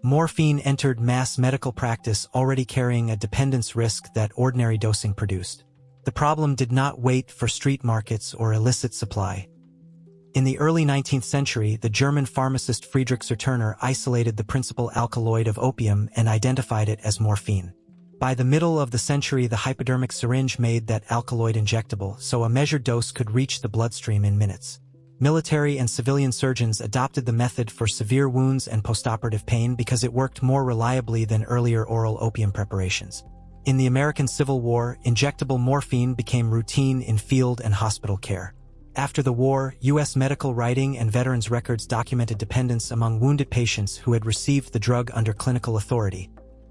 Morphine entered mass medical practice already carrying a dependence risk that ordinary dosing produced. The problem did not wait for street markets or illicit supply. In the early 19th century, the German pharmacist Friedrich Serturner isolated the principal alkaloid of opium and identified it as morphine. By the middle of the century, the hypodermic syringe made that alkaloid injectable, so a measured dose could reach the bloodstream in minutes. Military and civilian surgeons adopted the method for severe wounds and postoperative pain because it worked more reliably than earlier oral opium preparations. In the American Civil War, injectable morphine became routine in field and hospital care. After the war, U.S. medical writing and veterans' records documented dependence among wounded patients who had received the drug under clinical authority,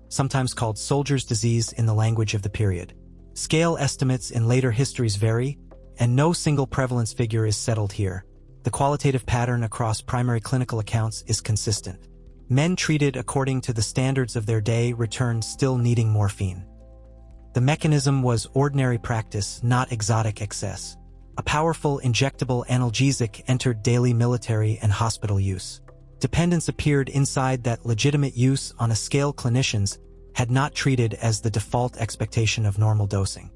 sometimes called soldier's disease in the language of the period. Scale estimates in later histories vary, and no single prevalence figure is settled here. The qualitative pattern across primary clinical accounts is consistent. Men treated according to the standards of their day returned still needing morphine. The mechanism was ordinary practice, not exotic excess. A powerful injectable analgesic entered daily military and hospital use. Dependence appeared inside that legitimate use on a scale clinicians had not treated as the default expectation of normal dosing.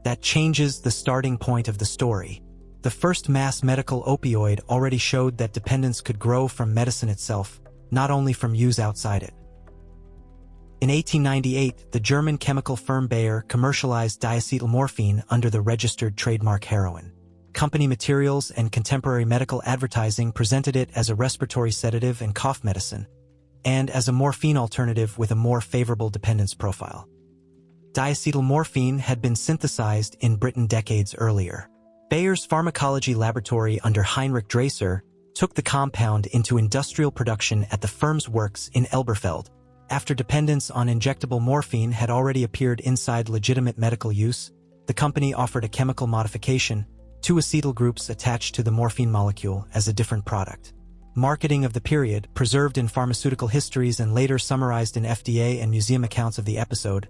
That changes the starting point of the story. The first mass medical opioid already showed that dependence could grow from medicine itself, not only from use outside it. In 1898, the German chemical firm Bayer commercialized diacetylmorphine under the registered trademark heroin. Company materials and contemporary medical advertising presented it as a respiratory sedative and cough medicine, and as a morphine alternative with a more favorable dependence profile. Diacetylmorphine had been synthesized in Britain decades earlier. Bayer's pharmacology laboratory under Heinrich Draeser took the compound into industrial production at the firm's works in Elberfeld. After dependence on injectable morphine had already appeared inside legitimate medical use, the company offered a chemical modification, two acetyl groups attached to the morphine molecule, as a different product. Marketing of the period, preserved in pharmaceutical histories and later summarized in FDA and museum accounts of the episode,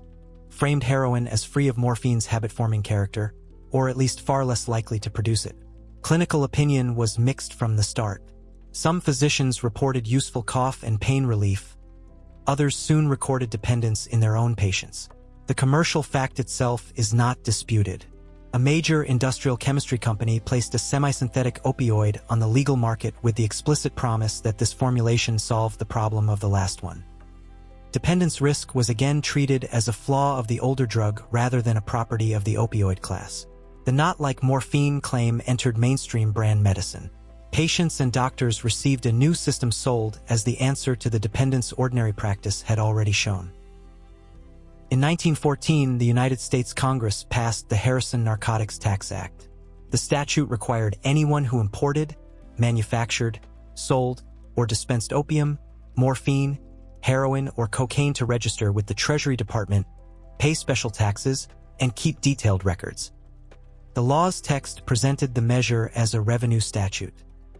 framed heroin as free of morphine's habit-forming character, or at least far less likely to produce it. Clinical opinion was mixed from the start. Some physicians reported useful cough and pain relief. Others soon recorded dependence in their own patients. The commercial fact itself is not disputed. A major industrial chemistry company placed a semi-synthetic opioid on the legal market with the explicit promise that this formulation solved the problem of the last one. Dependence risk was again treated as a flaw of the older drug rather than a property of the opioid class. The not-like-morphine claim entered mainstream brand medicine. Patients and doctors received a new system sold as the answer to the dependence ordinary practice had already shown. In 1914, the United States Congress passed the Harrison Narcotics Tax Act. The statute required anyone who imported, manufactured, sold, or dispensed opium, morphine, heroin, or cocaine to register with the Treasury Department, pay special taxes, and keep detailed records. The law's text presented the measure as a revenue statute.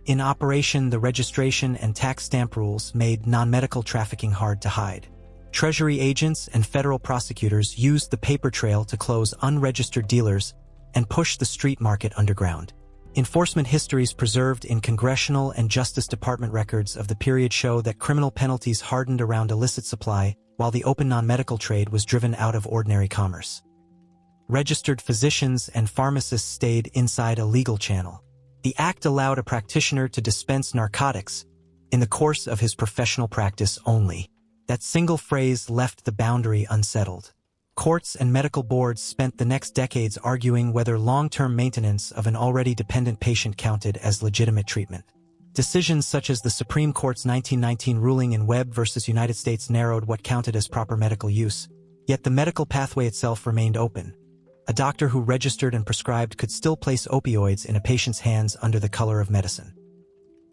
In operation, the registration and tax stamp rules made non-medical trafficking hard to hide. Treasury agents and federal prosecutors used the paper trail to close unregistered dealers and push the street market underground. Enforcement histories preserved in Congressional and Justice Department records of the period show that criminal penalties hardened around illicit supply, while the open non-medical trade was driven out of ordinary commerce. Registered physicians and pharmacists stayed inside a legal channel. The act allowed a practitioner to dispense narcotics in the course of his professional practice only. That single phrase left the boundary unsettled. Courts and medical boards spent the next decades arguing whether long-term maintenance of an already dependent patient counted as legitimate treatment. Decisions such as the Supreme Court's 1919 ruling in Webb v. United States narrowed what counted as proper medical use, yet the medical pathway itself remained open. A doctor who registered and prescribed could still place opioids in a patient's hands under the color of medicine.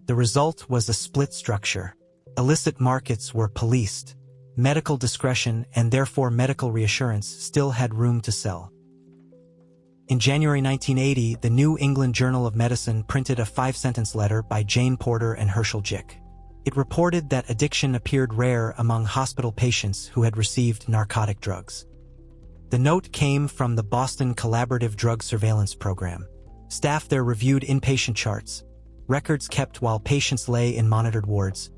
The result was a split structure. Illicit markets were policed. Medical discretion, and therefore medical reassurance, still had room to sell. In January 1980, the New England Journal of Medicine printed a 5-sentence letter by Jane Porter and Herschel Jick. It reported that addiction appeared rare among hospital patients who had received narcotic drugs. The note came from the Boston Collaborative Drug Surveillance Program. Staff there reviewed inpatient charts, records kept while patients lay in monitored wards,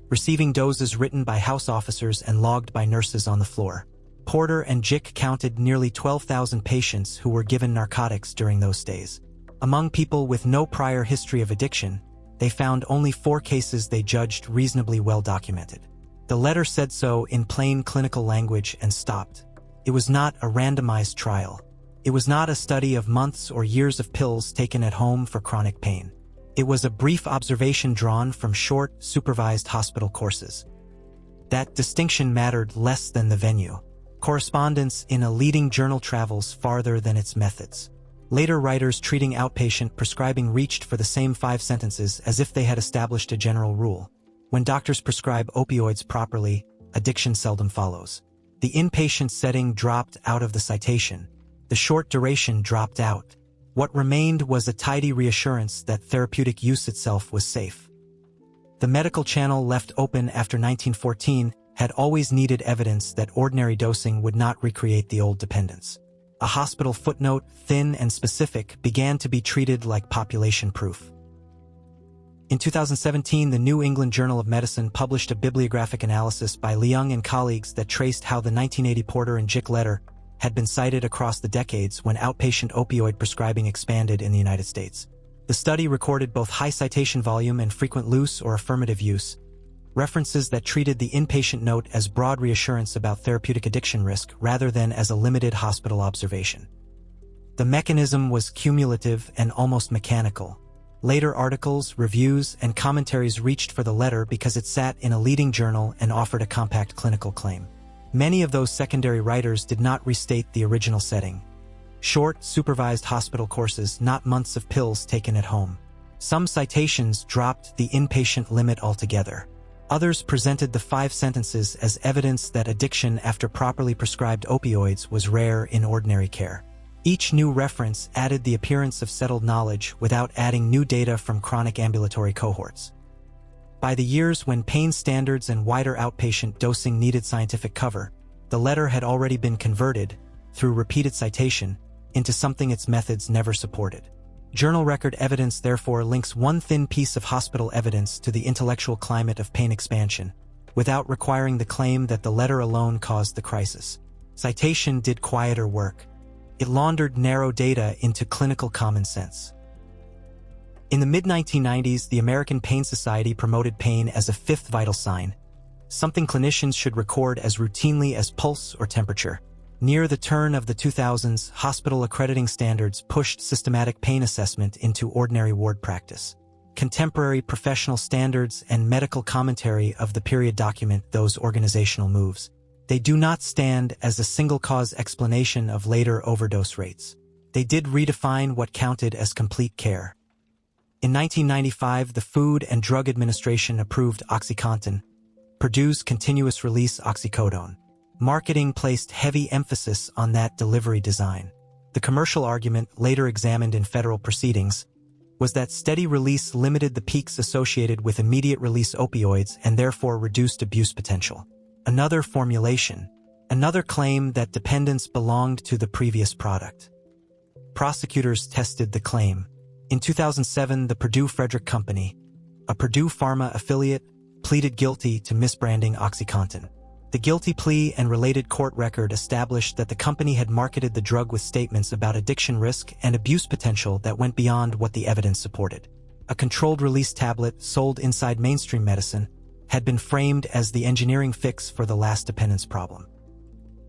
receiving doses written by house officers and logged by nurses on the floor. Porter and Jick counted nearly 12,000 patients who were given narcotics during those days. Among people with no prior history of addiction, they found only 4 cases they judged reasonably well documented. The letter said so in plain clinical language and stopped. It was not a randomized trial. It was not a study of months or years of pills taken at home for chronic pain. It was a brief observation drawn from short, supervised hospital courses. That distinction mattered less than the venue. Correspondence in a leading journal travels farther than its methods. Later writers treating outpatient prescribing reached for the same 5 sentences as if they had established a general rule. When doctors prescribe opioids properly, addiction seldom follows. The inpatient setting dropped out of the citation. The short duration dropped out. What remained was a tidy reassurance that therapeutic use itself was safe. The medical channel left open after 1914 had always needed evidence that ordinary dosing would not recreate the old dependence. A hospital footnote, thin and specific, began to be treated like population proof. In 2017, the New England Journal of Medicine published a bibliographic analysis by Leung and colleagues that traced how the 1980 Porter and Jick letter had been cited across the decades when outpatient opioid prescribing expanded in the United States. The study recorded both high citation volume and frequent loose or affirmative use, references that treated the inpatient note as broad reassurance about therapeutic addiction risk rather than as a limited hospital observation. The mechanism was cumulative and almost mechanical. Later articles, reviews, and commentaries reached for the letter because it sat in a leading journal and offered a compact clinical claim. Many of those secondary writers did not restate the original setting. Short, supervised hospital courses, not months of pills taken at home. Some citations dropped the inpatient limit altogether. Others presented the 5 sentences as evidence that addiction after properly prescribed opioids was rare in ordinary care. Each new reference added the appearance of settled knowledge without adding new data from chronic ambulatory cohorts. By the years when pain standards and wider outpatient dosing needed scientific cover, the letter had already been converted, through repeated citation, into something its methods never supported. Journal record evidence therefore links one thin piece of hospital evidence to the intellectual climate of pain expansion, without requiring the claim that the letter alone caused the crisis. Citation did quieter work. It laundered narrow data into clinical common sense. In the mid-1990s, the American Pain Society promoted pain as a 5th vital sign, something clinicians should record as routinely as pulse or temperature. Near the turn of the 2000s, hospital accrediting standards pushed systematic pain assessment into ordinary ward practice. Contemporary professional standards and medical commentary of the period document those organizational moves. They do not stand as a single-cause explanation of later overdose rates. They did redefine what counted as complete care. In 1995, the Food and Drug Administration approved OxyContin, Purdue's continuous-release oxycodone. Marketing placed heavy emphasis on that delivery design. The commercial argument, later examined in federal proceedings, was that steady release limited the peaks associated with immediate-release opioids and therefore reduced abuse potential. Another formulation, another claim that dependence belonged to the previous product. Prosecutors tested the claim. In 2007, the Purdue-Frederick Company, a Purdue Pharma affiliate, pleaded guilty to misbranding OxyContin. The guilty plea and related court record established that the company had marketed the drug with statements about addiction risk and abuse potential that went beyond what the evidence supported. A controlled-release tablet sold inside mainstream medicine had been framed as the engineering fix for the last dependence problem.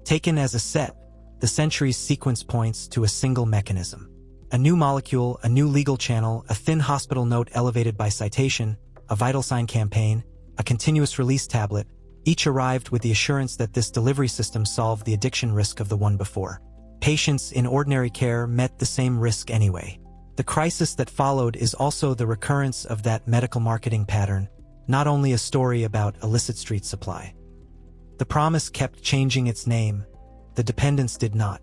Taken as a set, the century's sequence points to a single mechanism. A new molecule, a new legal channel, a thin hospital note elevated by citation, a vital sign campaign, a continuous release tablet, each arrived with the assurance that this delivery system solved the addiction risk of the one before. Patients in ordinary care met the same risk anyway. The crisis that followed is also the recurrence of that medical marketing pattern, not only a story about illicit street supply. The promise kept changing its name. The dependence did not.